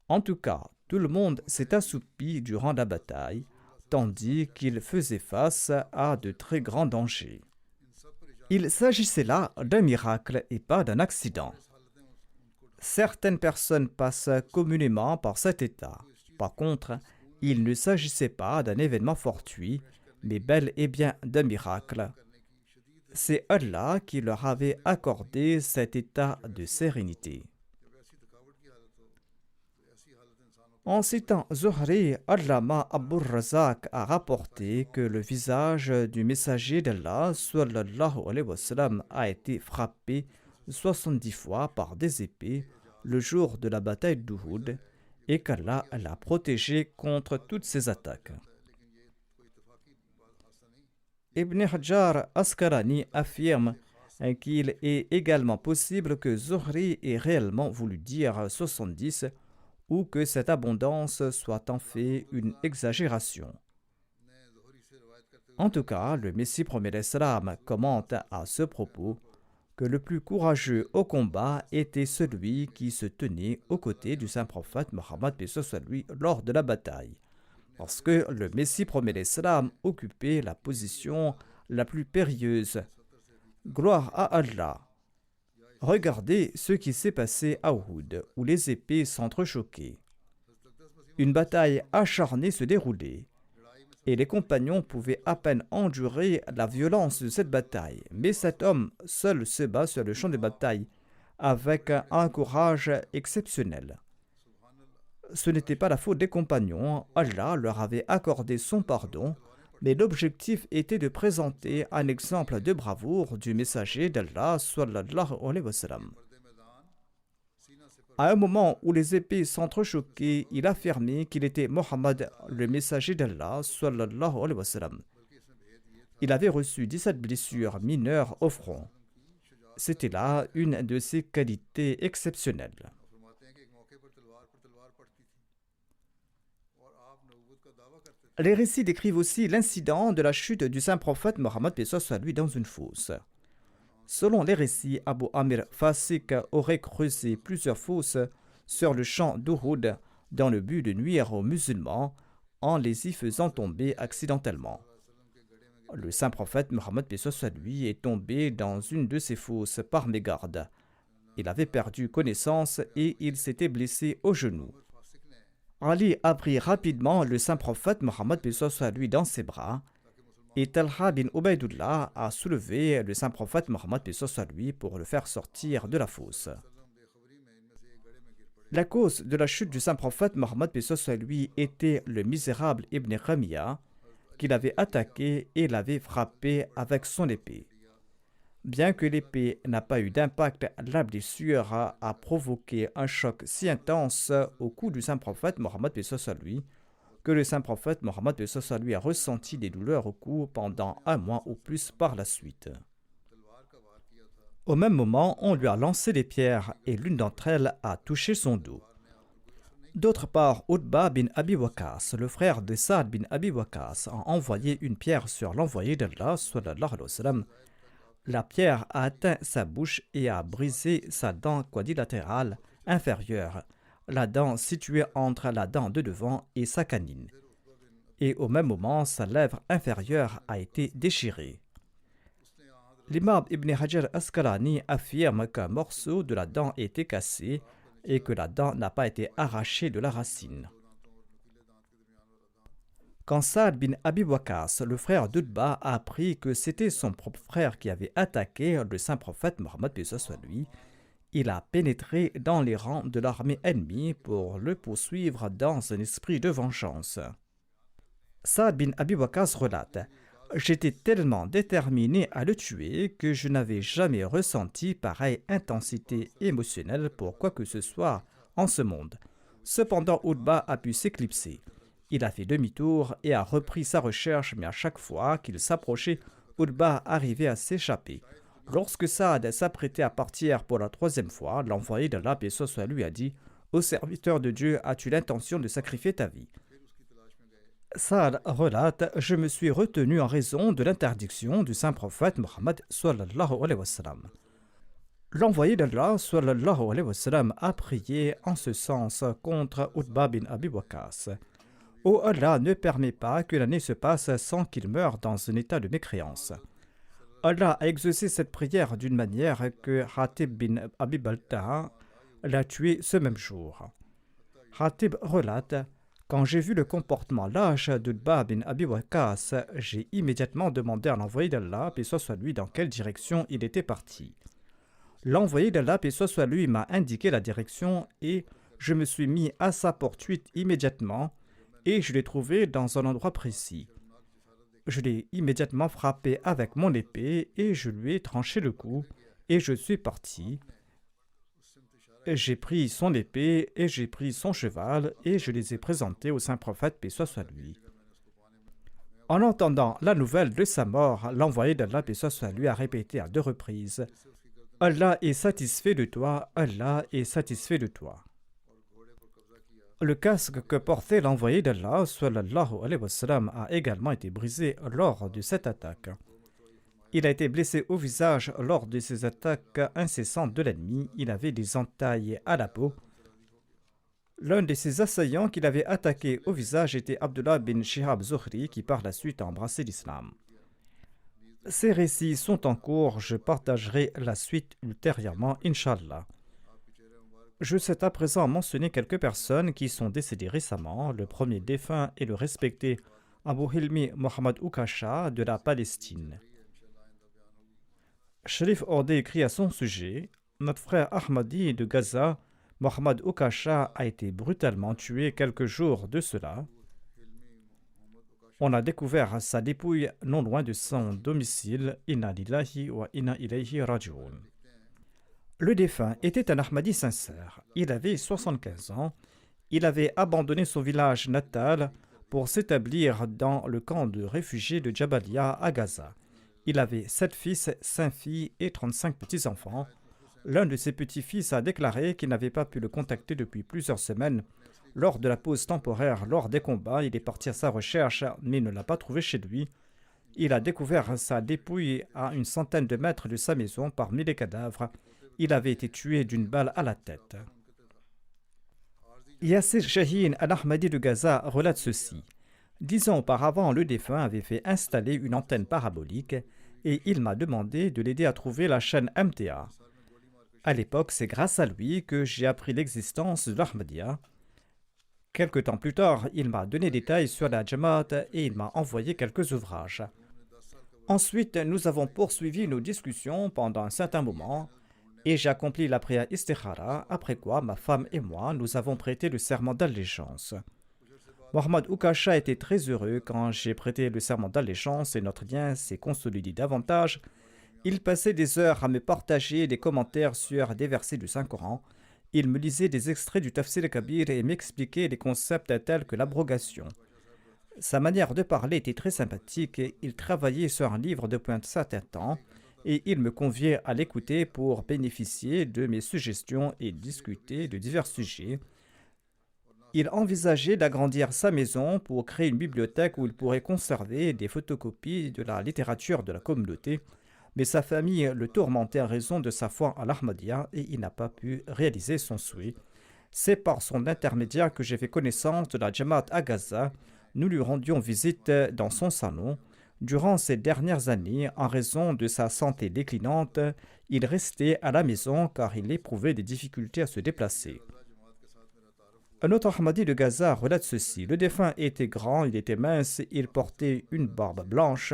En tout cas, tout le monde s'est assoupi durant la bataille, tandis qu'il faisait face à de très grands dangers. Il s'agissait là d'un miracle et pas d'un accident. Certaines personnes passent communément par cet état. Par contre, il ne s'agissait pas d'un événement fortuit, mais bel et bien d'un miracle. C'est Allah qui leur avait accordé cet état de sérénité. En citant Zuhri, Allama Abur-Razak a rapporté que le visage du messager d'Allah sallallahu alayhi wa sallam a été frappé 70 fois par des épées le jour de la bataille d'Uhud et qu'Allah l'a protégé contre toutes ces attaques. Ibn Hajar Asqalani affirme qu'il est également possible que Zuhri ait réellement voulu dire 70 ou que cette abondance soit en fait une exagération. En tout cas, le Messie premier l'Islam commente à ce propos que le plus courageux au combat était celui qui se tenait aux côtés du saint prophète Mohammed paix soit lui lors de la bataille, parce que le Messie premier l'Islam occupait la position la plus périlleuse. Gloire à Allah! Regardez ce qui s'est passé à Uhud, où les épées s'entrechoquaient. Une bataille acharnée se déroulait, et les compagnons pouvaient à peine endurer la violence de cette bataille. Mais cet homme seul se bat sur le champ de bataille avec un courage exceptionnel. Ce n'était pas la faute des compagnons, Allah leur avait accordé son pardon, mais l'objectif était de présenter un exemple de bravoure du messager d'Allah sallallahu alayhi wa sallam. À un moment où les épées s'entrechoquaient, il affirmait qu'il était Mohammed, le messager d'Allah sallallahu alayhi wa sallam. Il avait reçu 17 blessures mineures au front. C'était là une de ses qualités exceptionnelles. Les récits décrivent aussi l'incident de la chute du saint prophète Mohammed paix soit lui dans une fosse. Selon les récits, Abu Amir Fasik aurait creusé plusieurs fosses sur le champ d'Uhud dans le but de nuire aux musulmans en les y faisant tomber accidentellement. Le saint prophète Mohammed paix soit lui est tombé dans une de ces fosses par mégarde. Il avait perdu connaissance et il s'était blessé au genou. Ali a pris rapidement le saint prophète Mohammed paix soit lui dans ses bras et Talha bin Ubaydullah a soulevé le saint prophète Mohammed paix soit lui pour le faire sortir de la fosse. La cause de la chute du saint prophète Mohammed paix soit lui était le misérable Ibn Khamiya qui l'avait attaqué et l'avait frappé avec son épée. Bien que l'épée n'a pas eu d'impact, la blessure a provoqué un choc si intense au cou du saint prophète Mohammed paix soit lui que le saint prophète Mohammed paix soit lui a ressenti des douleurs au cou pendant un mois ou plus par la suite. Au même moment, on lui a lancé des pierres et l'une d'entre elles a touché son dos. D'autre part, Utba bin Abi Waqas, le frère de Saad bin Abi Waqas, a envoyé une pierre sur l'envoyé d'Allah sallallahu alayhi wa sallam. La pierre a atteint sa bouche et a brisé sa dent quadrilatérale inférieure, la dent située entre la dent de devant et sa canine. Et au même moment, sa lèvre inférieure a été déchirée. L'imam Ibn Hajar Asqalani affirme qu'un morceau de la dent a été cassé et que la dent n'a pas été arrachée de la racine. Quand Saad bin Abi Waqas, le frère d'Utba, a appris que c'était son propre frère qui avait attaqué le saint prophète Mohammed paix soit lui, il a pénétré dans les rangs de l'armée ennemie pour le poursuivre dans un esprit de vengeance. Saad bin Abi Waqas relate « J'étais tellement déterminé à le tuer que je n'avais jamais ressenti pareille intensité émotionnelle pour quoi que ce soit en ce monde. Cependant, Utba a pu s'éclipser. Il a fait demi-tour et a repris sa recherche, mais à chaque fois qu'il s'approchait, Utba arrivait à s'échapper. Lorsque Saad s'apprêtait à partir pour la troisième fois, l'envoyé d'Allah paix soit lui a dit « Ô serviteur de Dieu, as-tu l'intention de sacrifier ta vie? Saad relate, je me suis retenu en raison de l'interdiction du saint prophète Mohammed sallallahu alayhi wa sallam. L'envoyé d'Allah sallallahu alayhi wa sallam a prié en ce sens contre Utba bin Abi Waqas. Ô Allah, ne permet pas que l'année se passe sans qu'il meure dans un état de mécréance. Allah a exaucé cette prière d'une manière que Hatib bin Abi Balta'a l'a tué ce même jour. Hatib relate, quand j'ai vu le comportement lâche d'Utba bin Abi Waqas, j'ai immédiatement demandé à l'envoyé d'Allah, paix soit lui, dans quelle direction il était parti. L'envoyé d'Allah, paix soit lui, m'a indiqué la direction et je me suis mis à sa poursuite immédiatement et je l'ai trouvé dans un endroit précis. Je l'ai immédiatement frappé avec mon épée et je lui ai tranché le cou et je suis parti. J'ai pris son épée et j'ai pris son cheval et je les ai présentés au saint prophète, paix soit lui. En entendant la nouvelle de sa mort, l'envoyé d'Allah, paix soit lui, a répété à 2 reprises « Allah est satisfait de toi, Allah est satisfait de toi ». Le casque que portait l'envoyé d'Allah sallallahu alayhi wa sallam a également été brisé lors de cette attaque. Il a été blessé au visage lors de ces attaques incessantes de l'ennemi. Il avait des entailles à la peau. L'un de ses assaillants qu'il avait attaqué au visage était Abdullah bin Shihab Zuhri, qui par la suite a embrassé l'islam. Ces récits sont en cours, je partagerai la suite ultérieurement, Inch'Allah. Je souhaite à présent mentionner quelques personnes qui sont décédées récemment. Le premier défunt est le respecté Abu Hilmi Mohamed Ukasha de la Palestine. Sharif Orde écrit à son sujet, notre frère Ahmadi de Gaza, Mohamed Ukasha, a été brutalement tué quelques jours de cela. On a découvert sa dépouille non loin de son domicile. Inna lillahi wa inna ilayhi raji'un. Le défunt était un Ahmadi sincère. Il avait 75 ans. Il avait abandonné son village natal pour s'établir dans le camp de réfugiés de Jabalia à Gaza. Il avait 7 fils, 5 filles et 35 petits-enfants. L'un de ses petits-fils a déclaré qu'il n'avait pas pu le contacter depuis plusieurs semaines. Lors de la pause temporaire, lors des combats, il est parti à sa recherche, mais ne l'a pas trouvé chez lui. Il a découvert sa dépouille à une centaine de mètres de sa maison parmi les cadavres. Il avait été tué d'une balle à la tête. Yassir Shaheen al-Ahmadi de Gaza relate ceci. 10 ans auparavant, le défunt avait fait installer une antenne parabolique et il m'a demandé de l'aider à trouver la chaîne MTA. À l'époque, c'est grâce à lui que j'ai appris l'existence de l'Ahmadiyya. Quelque temps plus tard, il m'a donné des détails sur la Jamaat et il m'a envoyé quelques ouvrages. Ensuite, nous avons poursuivi nos discussions pendant un certain moment et j'ai accompli la prière istikhara, après quoi ma femme et moi, nous avons prêté le serment d'allégeance. Mohamed Ukasha était très heureux quand j'ai prêté le serment d'allégeance et notre lien s'est consolidé davantage. Il passait des heures à me partager des commentaires sur des versets du Saint-Coran. Il me lisait des extraits du Tafsir Kabir et m'expliquait des concepts tels que l'abrogation. Sa manière de parler était très sympathique et il travaillait sur un livre depuis un certain temps et il me conviait à l'écouter pour bénéficier de mes suggestions et discuter de divers sujets. Il envisageait d'agrandir sa maison pour créer une bibliothèque où il pourrait conserver des photocopies de la littérature de la communauté, mais sa famille le tourmentait à raison de sa foi à l'Ahmadiyya et il n'a pas pu réaliser son souhait. C'est par son intermédiaire que j'ai fait connaissance de la Jamaat à Gaza. Nous lui rendions visite dans son salon. Durant ces dernières années, en raison de sa santé déclinante, il restait à la maison car il éprouvait des difficultés à se déplacer. Un autre Ahmadi de Gaza relate ceci. Le défunt était grand, il était mince, il portait une barbe blanche.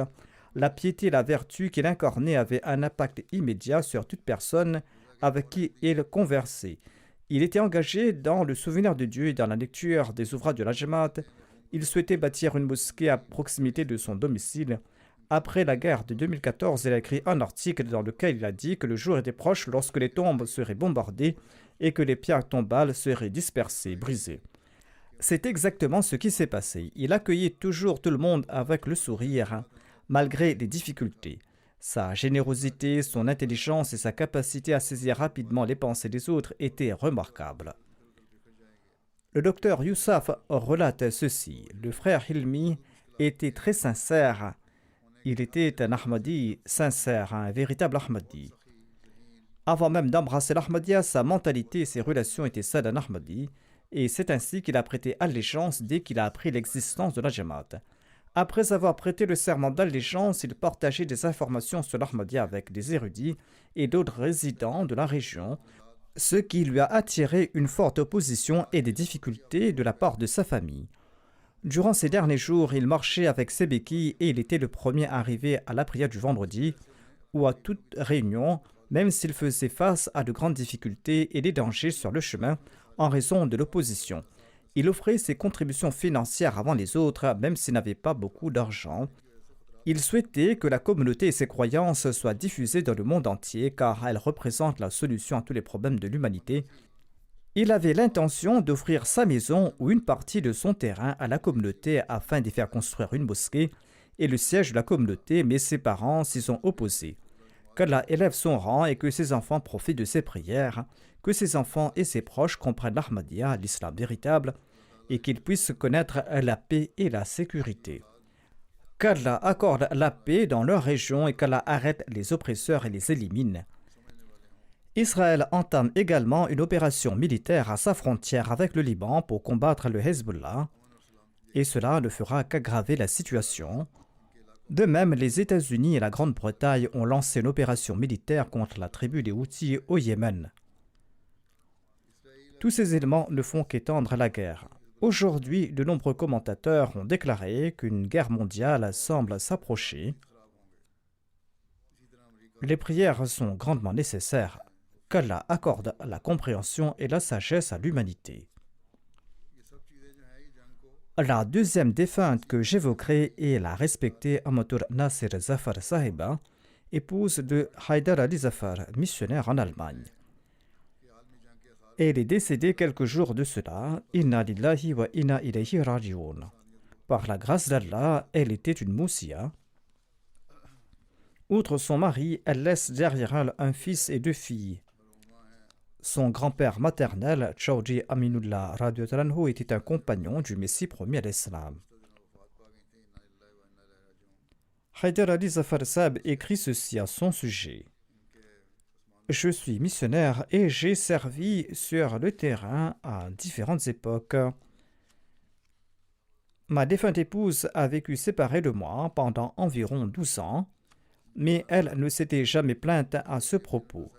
La piété et la vertu qu'il incarnait avaient un impact immédiat sur toute personne avec qui il conversait. Il était engagé dans le souvenir de Dieu et dans la lecture des ouvrages de la Jamaat. Il souhaitait bâtir une mosquée à proximité de son domicile. Après la guerre de 2014, il a écrit un article dans lequel il a dit que le jour était proche lorsque les tombes seraient bombardées et que les pierres tombales seraient dispersées, brisées. C'est exactement ce qui s'est passé. Il accueillait toujours tout le monde avec le sourire, malgré les difficultés. Sa générosité, son intelligence et sa capacité à saisir rapidement les pensées des autres étaient remarquables. Le docteur Youssaf relate ceci. Le frère Hilmi était très sincère. Il était un Ahmadi sincère, un véritable Ahmadi. Avant même d'embrasser l'Ahmadiyya, sa mentalité et ses relations étaient celles d'un Ahmadi, et c'est ainsi qu'il a prêté allégeance dès qu'il a appris l'existence de la Jamaat. Après avoir prêté le serment d'allégeance, il partageait des informations sur l'Ahmadiyya avec des érudits et d'autres résidents de la région, ce qui lui a attiré une forte opposition et des difficultés de la part de sa famille. Durant ces derniers jours, il marchait avec ses béquilles et il était le premier arrivé à la prière du vendredi ou à toute réunion, même s'il faisait face à de grandes difficultés et des dangers sur le chemin en raison de l'opposition. Il offrait ses contributions financières avant les autres, même s'il n'avait pas beaucoup d'argent. Il souhaitait que la communauté et ses croyances soient diffusées dans le monde entier car elles représentent la solution à tous les problèmes de l'humanité. Il avait l'intention d'offrir sa maison ou une partie de son terrain à la communauté afin d'y faire construire une mosquée et le siège de la communauté, mais ses parents s'y sont opposés. Qu'Allah élève son rang et que ses enfants profitent de ses prières, que ses enfants et ses proches comprennent l'Ahmadiyya, l'islam véritable, et qu'ils puissent connaître la paix et la sécurité. Qu'Allah accorde la paix dans leur région et qu'Allah arrête les oppresseurs et les élimine. Israël entame également une opération militaire à sa frontière avec le Liban pour combattre le Hezbollah, et cela ne fera qu'aggraver la situation. De même, les États-Unis et la Grande-Bretagne ont lancé une opération militaire contre la tribu des Houthis au Yémen. Tous ces éléments ne font qu'étendre la guerre. Aujourd'hui, de nombreux commentateurs ont déclaré qu'une guerre mondiale semble s'approcher. Les prières sont grandement nécessaires. Qu'Allah accorde la compréhension et la sagesse à l'humanité. La deuxième défunte que j'évoquerai est la respectée Amatur Nasir Zafar Sahiba, épouse de Haïdar Ali Zafar, missionnaire en Allemagne. Elle est décédée quelques jours de cela. Inna lillahi wa inna ilayhi raji'un. Par la grâce d'Allah, elle était une moussia. Outre son mari, elle laisse derrière elle un fils et 2 filles. Son grand-père maternel, Chowdhury Aminullah radhiyallahu anhu, était un compagnon du Messie promis à l'Islam. Haïdar Ali Zafar Sahib écrit ceci à son sujet. Je suis missionnaire et j'ai servi sur le terrain à différentes époques. Ma défunte épouse a vécu séparée de moi pendant environ 12 ans, mais elle ne s'était jamais plainte à ce propos.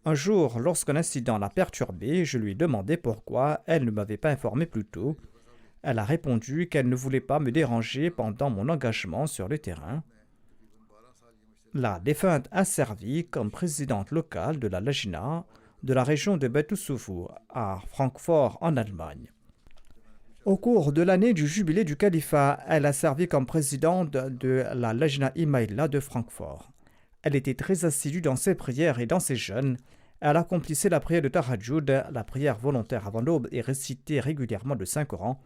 Un jour, lorsqu'un incident l'a perturbée, je lui ai demandé pourquoi elle ne m'avait pas informé plus tôt. Elle a répondu qu'elle ne voulait pas me déranger pendant mon engagement sur le terrain. La défunte a servi comme présidente locale de la Lajna de la région de Betusufu à Francfort en Allemagne. Au cours de l'année du jubilé du califat, elle a servi comme présidente de la Lajna Imaïla de Francfort. Elle était très assidue dans ses prières et dans ses jeûnes. Elle accomplissait la prière de Tahajjud, la prière volontaire avant l'aube, et récitait régulièrement le Saint-Coran.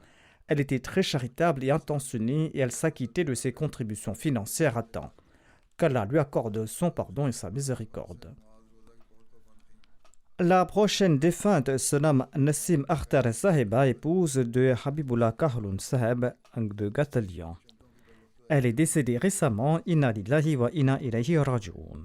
Elle était très charitable et intentionnée et elle s'acquittait de ses contributions financières à temps. Qu'Allah lui accorde son pardon et sa miséricorde. La prochaine défunte se nomme Nassim Akhtar Sahiba, épouse de Habibullah Kahlun Sahib de Gatalian. Elle est décédée récemment. Inna lillahi wa inna ilayhi raji'un.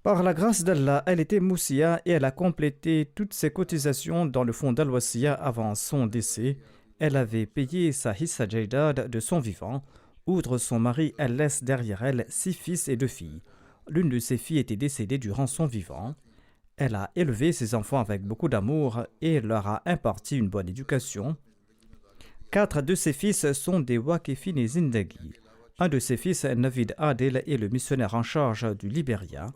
Par la grâce d'Allah, elle était moussia et elle a complété toutes ses cotisations dans le fonds d'Al-Wasiya avant son décès. Elle avait payé sa hissa jaydad de son vivant. Outre son mari, elle laisse derrière elle 6 fils et 2 filles. L'une de ses filles était décédée durant son vivant. Elle a élevé ses enfants avec beaucoup d'amour et leur a imparti une bonne éducation. 4 de ses fils sont des Wakifin et Zindagi. Un de ses fils, Navid Adel, est le missionnaire en charge du Libéria.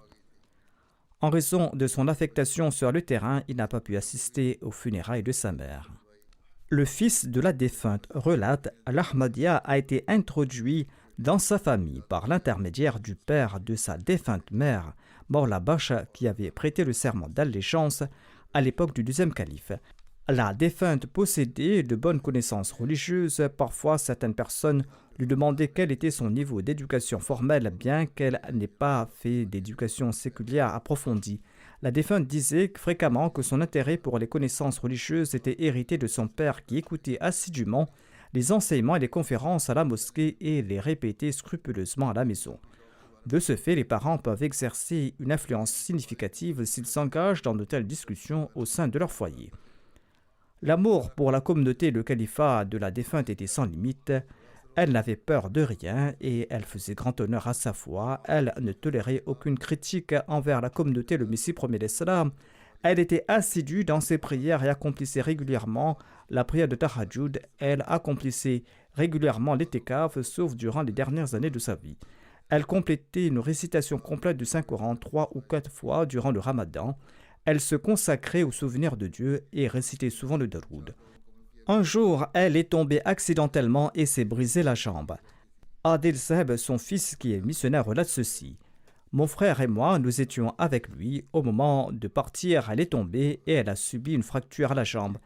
En raison de son affectation sur le terrain, il n'a pas pu assister aux funérailles de sa mère. Le fils de la défunte relate « L'Ahmadiyya a été introduit dans sa famille par l'intermédiaire du père de sa défunte mère, Maula Basha, qui avait prêté le serment d'allégeance à l'époque du deuxième calife. La défunte possédait de bonnes connaissances religieuses. Parfois, certaines personnes lui demandaient quel était son niveau d'éducation formelle, bien qu'elle n'ait pas fait d'éducation séculière approfondie. La défunte disait fréquemment que son intérêt pour les connaissances religieuses était hérité de son père qui écoutait assidûment les enseignements et les conférences à la mosquée et les répétait scrupuleusement à la maison. De ce fait, les parents peuvent exercer une influence significative s'ils s'engagent dans de telles discussions au sein de leur foyer. L'amour pour la communauté et le califat de la défunte était sans limite. Elle n'avait peur de rien et elle faisait grand honneur à sa foi. Elle ne tolérait aucune critique envers la communauté le Messie premier d'Islam. Elle était assidue dans ses prières et accomplissait régulièrement la prière de Tahajjud. Elle accomplissait régulièrement l'itikaf, sauf durant les dernières années de sa vie. Elle complétait une récitation complète du Saint-Coran 3 ou 4 fois durant le Ramadan. Elle se consacrait au souvenir de Dieu et récitait souvent le Daroud. Un jour, elle est tombée accidentellement et s'est brisé la jambe. Adil Saheb, son fils qui est missionnaire, relate ceci. Mon frère et moi, nous étions avec lui. Au moment de partir, elle est tombée et elle a subi une fracture à la jambe.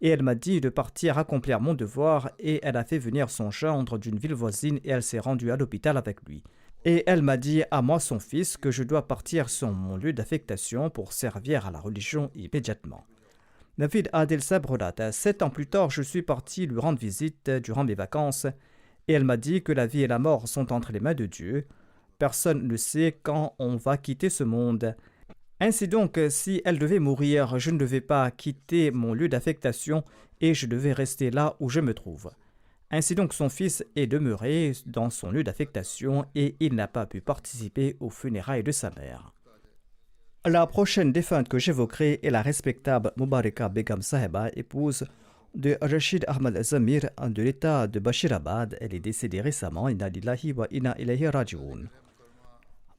Et elle m'a dit de partir accomplir mon devoir et elle a fait venir son gendre d'une ville voisine et elle s'est rendue à l'hôpital avec lui. Et elle m'a dit à moi, son fils, que je dois partir sur mon lieu d'affectation pour servir à la religion immédiatement. Navid Adil Saheb relate, 7 ans plus tard, je suis parti lui rendre visite durant mes vacances et elle m'a dit que la vie et la mort sont entre les mains de Dieu. Personne ne sait quand on va quitter ce monde. Ainsi donc, si elle devait mourir, je ne devais pas quitter mon lieu d'affectation et je devais rester là où je me trouve. Ainsi donc, son fils est demeuré dans son lieu d'affectation et il n'a pas pu participer aux funérailles de sa mère. La prochaine défunte que j'évoquerai est la respectable Mubaraka Begum Saheba, épouse de Rashid Ahmad Zamir de l'état de Bashirabad. Elle est décédée récemment. Inna lillahi wa inna ilayhi raji'un.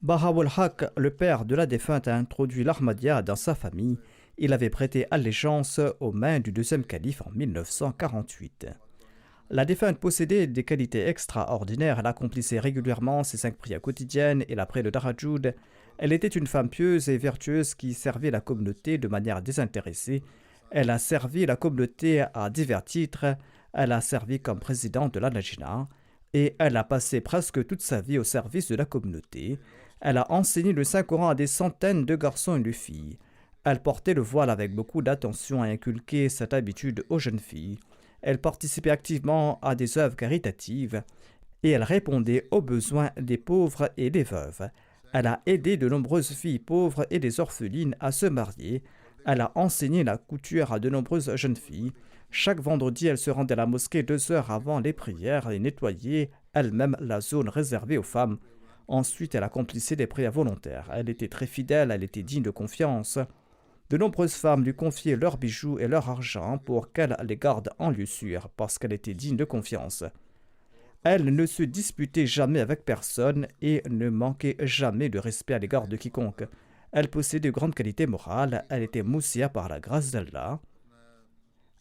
Baha'u'l Haq, le père de la défunte, a introduit l'Ahmadiyya dans sa famille. Il avait prêté allégeance aux mains du deuxième calife en 1948. La défunte possédait des qualités extraordinaires. Elle accomplissait régulièrement ses 5 prières quotidiennes et la prière de Tahajjud. Elle était une femme pieuse et vertueuse qui servait la communauté de manière désintéressée. Elle a servi la communauté à divers titres. Elle a servi comme présidente de la Lajna et elle a passé presque toute sa vie au service de la communauté. Elle a enseigné le Saint-Coran à des centaines de garçons et de filles. Elle portait le voile avec beaucoup d'attention et inculquait cette habitude aux jeunes filles. Elle participait activement à des œuvres caritatives et elle répondait aux besoins des pauvres et des veuves. Elle a aidé de nombreuses filles pauvres et des orphelines à se marier. Elle a enseigné la couture à de nombreuses jeunes filles. Chaque vendredi, elle se rendait à la mosquée 2 heures avant les prières et nettoyait elle-même la zone réservée aux femmes. Ensuite, elle accomplissait des prières volontaires. Elle était très fidèle, elle était digne de confiance. De nombreuses femmes lui confiaient leurs bijoux et leur argent pour qu'elle les garde en lieu sûr, parce qu'elle était digne de confiance. Elle ne se disputait jamais avec personne et ne manquait jamais de respect à l'égard de quiconque. Elle possédait de grandes qualités morales. Elle était moussia par la grâce d'Allah.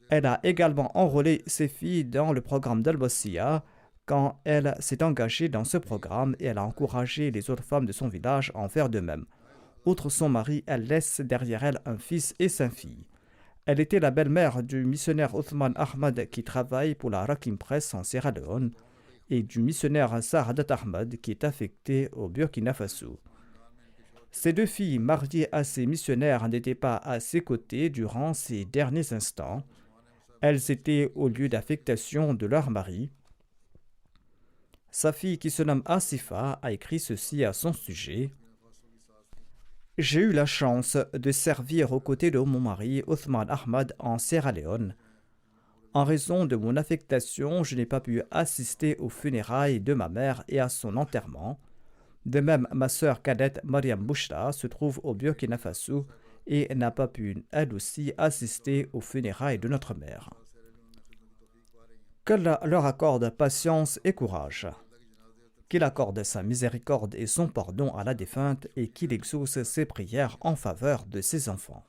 Elle a également enrôlé ses filles dans le programme d'Al-Wasiya quand elle s'est engagée dans ce programme et elle a encouragé les autres femmes de son village à en faire de même. Outre son mari, elle laisse derrière elle un fils et 5 filles. Elle était la belle-mère du missionnaire Othman Ahmad qui travaille pour la Rakim Press en Sierra Leone et du missionnaire Sa'adat Ahmad qui est affecté au Burkina Faso. Ces 2 filles mariées à ces missionnaires n'étaient pas à ses côtés durant ces derniers instants. Elles étaient au lieu d'affectation de leur mari. Sa fille, qui se nomme Asifa, a écrit ceci à son sujet. J'ai eu la chance de servir aux côtés de mon mari, Othman Ahmad, en Sierra Leone. En raison de mon affectation, je n'ai pas pu assister aux funérailles de ma mère et à son enterrement. De même, ma sœur cadette Mariam Bouchra se trouve au Burkina Faso et n'a pas pu, elle aussi, assister aux funérailles de notre mère. Qu'Allah leur accorde patience et courage. Qu'il accorde sa miséricorde et son pardon à la défunte et qu'il exauce ses prières en faveur de ses enfants.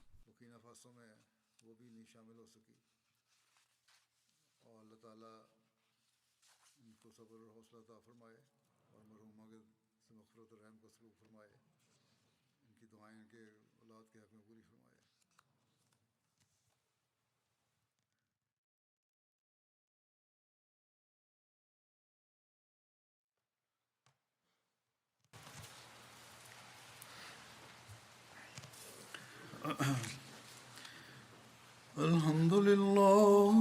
الحمد لله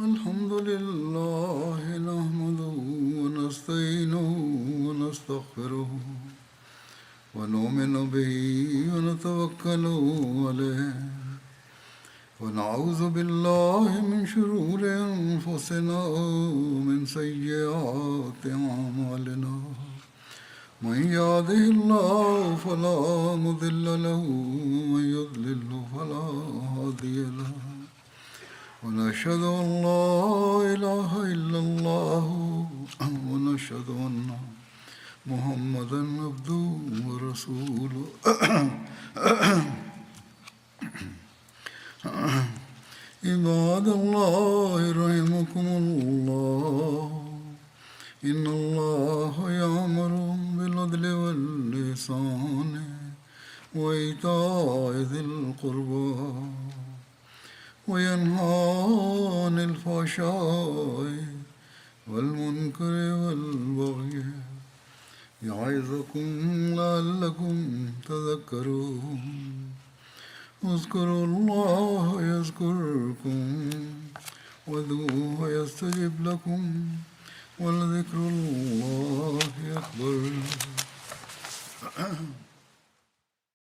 الحمد لله نحمده ونستعينه ونستغفره ونؤمن به ونتوكل عليه ونعوذ بالله من شرور أنفسنا ومن سيئات أعمالنا من يهده الله فلا مضل له ومن يضلل فلا هادي له ونشهد أن لا إله إلا الله ونشهد أن محمدا عبده ورسوله عباد الله رحمكم الله إن الله يأمر بالعدل والإحسان وإيتاء ذي القربى وينهى عن الفحشاء والمنكر والبغي يعظكم لعلكم تذكرون اذكروا الله يذكركم وادعوه يستجب لكم ولذكر الله أكبر